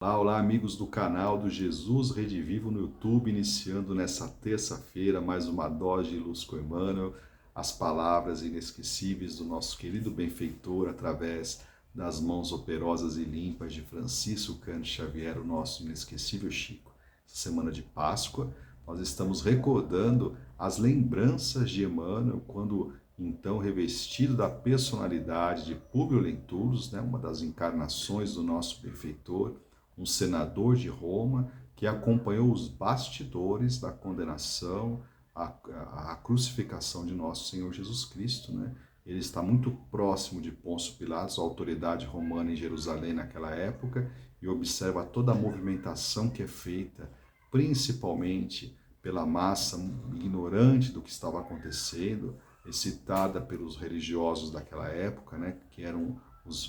Olá, amigos do canal do Jesus Redivivo no YouTube, iniciando nessa terça-feira mais uma dose de luz com Emmanuel, as palavras inesquecíveis do nosso querido benfeitor através das mãos operosas e limpas de Francisco Cândido Xavier, o nosso inesquecível Chico. Essa semana de Páscoa, nós estamos recordando as lembranças de Emmanuel quando então revestido da personalidade de Públio Lentulus, uma das encarnações do nosso benfeitor, um senador de Roma que acompanhou os bastidores da condenação, a crucificação de nosso Senhor Jesus Cristo, Ele está muito próximo de Pôncio Pilatos, a autoridade romana em Jerusalém naquela época, e observa toda a movimentação que é feita, principalmente pela massa ignorante do que estava acontecendo, excitada pelos religiosos daquela época, que eram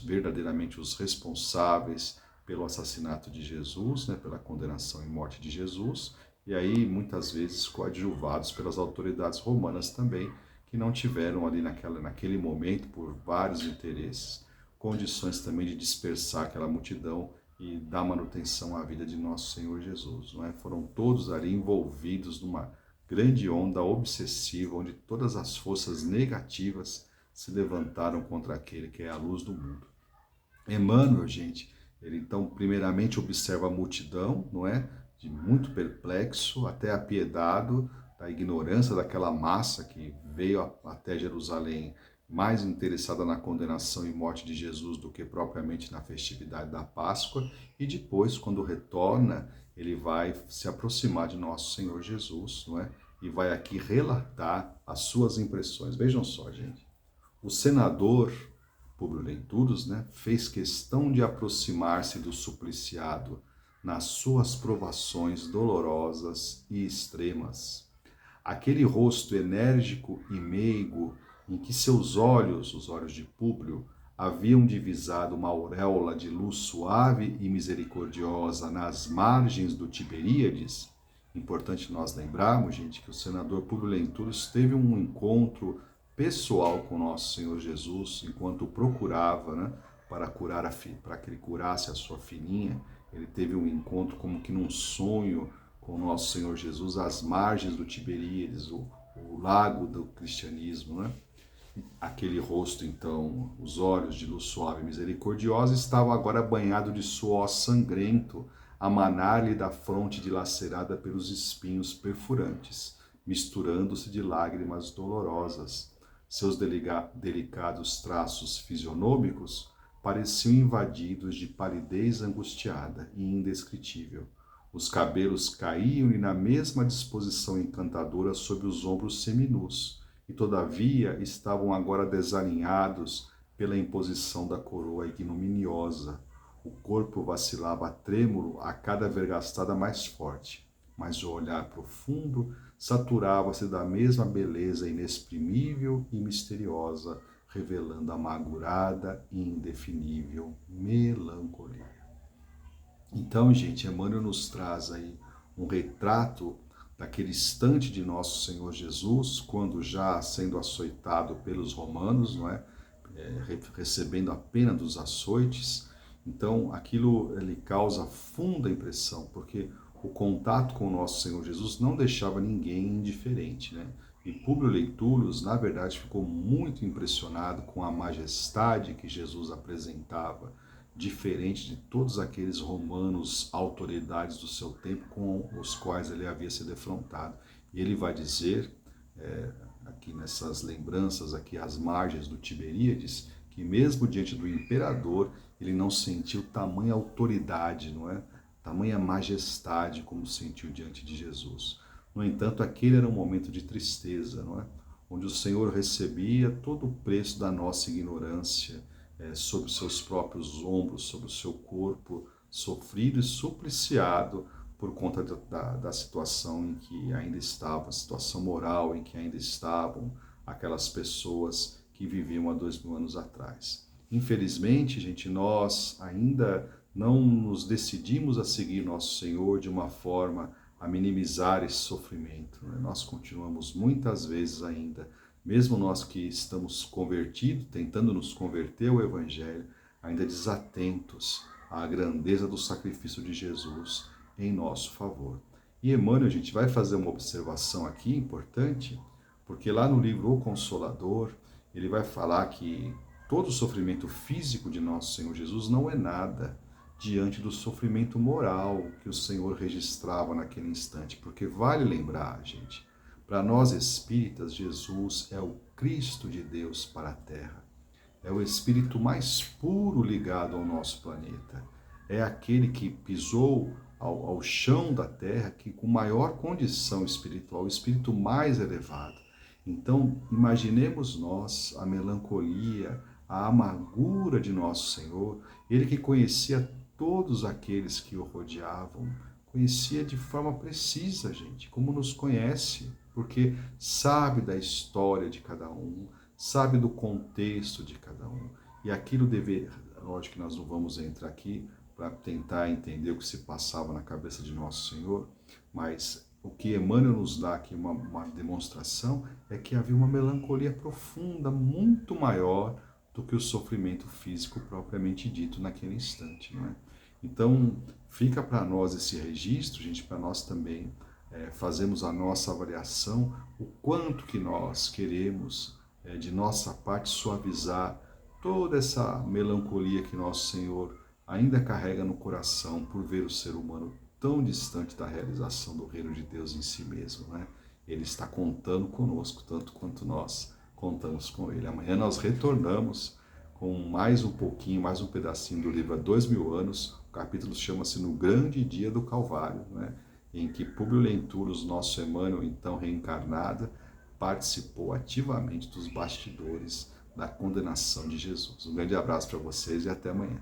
verdadeiramente os responsáveis pelo assassinato de Jesus, pela condenação e morte de Jesus, e aí muitas vezes coadjuvados pelas autoridades romanas também, que não tiveram ali naquele momento, por vários interesses, condições também de dispersar aquela multidão e dar manutenção à vida de nosso Senhor Jesus. Foram todos ali envolvidos numa grande onda obsessiva, onde todas as forças negativas se levantaram contra aquele que é a luz do mundo. Emmanuel, gente, ele então primeiramente observa a multidão, de muito perplexo, até apiedado da ignorância daquela massa que veio até Jerusalém mais interessada na condenação e morte de Jesus do que propriamente na festividade da Páscoa, e depois, quando retorna, ele vai se aproximar de nosso Senhor Jesus, e vai aqui relatar as suas impressões. Vejam só, gente, o senador Públio Lentulus, fez questão de aproximar-se do supliciado nas suas provações dolorosas e extremas. Aquele rosto enérgico e meigo em que seus olhos, os olhos de Públio, haviam divisado uma auréola de luz suave e misericordiosa nas margens do Tiberíades. Importante nós lembrarmos, gente, que o senador Públio Lentulus teve um encontro pessoal com nosso Senhor Jesus, enquanto procurava, para que ele curasse a sua filhinha. Ele teve um encontro como que num sonho com nosso Senhor Jesus às margens do Tiberíades, o lago do cristianismo, Aquele rosto, então, os olhos de luz suave e misericordiosa, estavam agora banhado de suor sangrento, a manar-lhe da fronte dilacerada pelos espinhos perfurantes, misturando-se de lágrimas dolorosas. Seus delicados traços fisionômicos pareciam invadidos de palidez angustiada e indescritível. Os cabelos caíam-lhe na mesma disposição encantadora sob os ombros seminus, e todavia estavam agora desalinhados pela imposição da coroa ignominiosa. O corpo vacilava trêmulo a cada vergastada mais forte, mas o olhar profundo saturava-se da mesma beleza inexprimível e misteriosa, revelando amargurada e indefinível melancolia. Então, gente, Emmanuel nos traz aí um retrato daquele instante de nosso Senhor Jesus, quando já sendo açoitado pelos romanos, recebendo a pena dos açoites. Então, aquilo lhe causa funda impressão, porque o contato com o nosso Senhor Jesus não deixava ninguém indiferente, E Públio Lentulus, na verdade, ficou muito impressionado com a majestade que Jesus apresentava, diferente de todos aqueles romanos autoridades do seu tempo com os quais ele havia se defrontado. E ele vai dizer, aqui nessas lembranças, aqui às margens do Tiberíades, que mesmo diante do imperador, ele não sentiu tamanha autoridade, tamanha majestade como sentiu diante de Jesus. No entanto, aquele era um momento de tristeza, onde o Senhor recebia todo o preço da nossa ignorância, sobre seus próprios ombros, sobre o seu corpo sofrido e supliciado por conta da situação em que ainda estava, a situação moral em que ainda estavam aquelas pessoas que viviam há 2000 anos atrás. Infelizmente, gente, nós ainda não nos decidimos a seguir nosso Senhor de uma forma a minimizar esse sofrimento. Nós continuamos muitas vezes ainda, mesmo nós que estamos convertidos, tentando nos converter ao Evangelho, ainda desatentos a grandeza do sacrifício de Jesus em nosso favor. E Emmanuel, a gente vai fazer uma observação aqui importante, porque lá no livro O Consolador, ele vai falar que todo o sofrimento físico de nosso Senhor Jesus não é nada diante do sofrimento moral que o Senhor registrava naquele instante, porque vale lembrar, gente, para nós espíritas, Jesus é o Cristo de Deus para a Terra. É o espírito mais puro ligado ao nosso planeta. É aquele que pisou ao chão da Terra, que com maior condição espiritual, o espírito mais elevado. Então, imaginemos nós a melancolia, a amargura de nosso Senhor, ele que conhecia todos aqueles que o rodeavam, conhecia de forma precisa, gente, como nos conhece, porque sabe da história de cada um, sabe do contexto de cada um. E aquilo lógico que nós não vamos entrar aqui para tentar entender o que se passava na cabeça de Nosso Senhor, mas o que Emmanuel nos dá aqui, uma demonstração, é que havia uma melancolia profunda, muito maior do que o sofrimento físico propriamente dito naquele instante, não é? Então, fica para nós esse registro, gente, para nós também fazemos a nossa avaliação, o quanto que nós queremos, de nossa parte, suavizar toda essa melancolia que nosso Senhor ainda carrega no coração por ver o ser humano tão distante da realização do reino de Deus em si mesmo, né? Ele está contando conosco, tanto quanto nós contamos com Ele. Amanhã nós retornamos com mais um pouquinho, mais um pedacinho do livro Há 2000 anos. O capítulo chama-se No Grande Dia do Calvário, né? Em que Públio Lentulus, nosso Emmanuel, então reencarnada, participou ativamente dos bastidores da condenação de Jesus. Um grande abraço para vocês e até amanhã.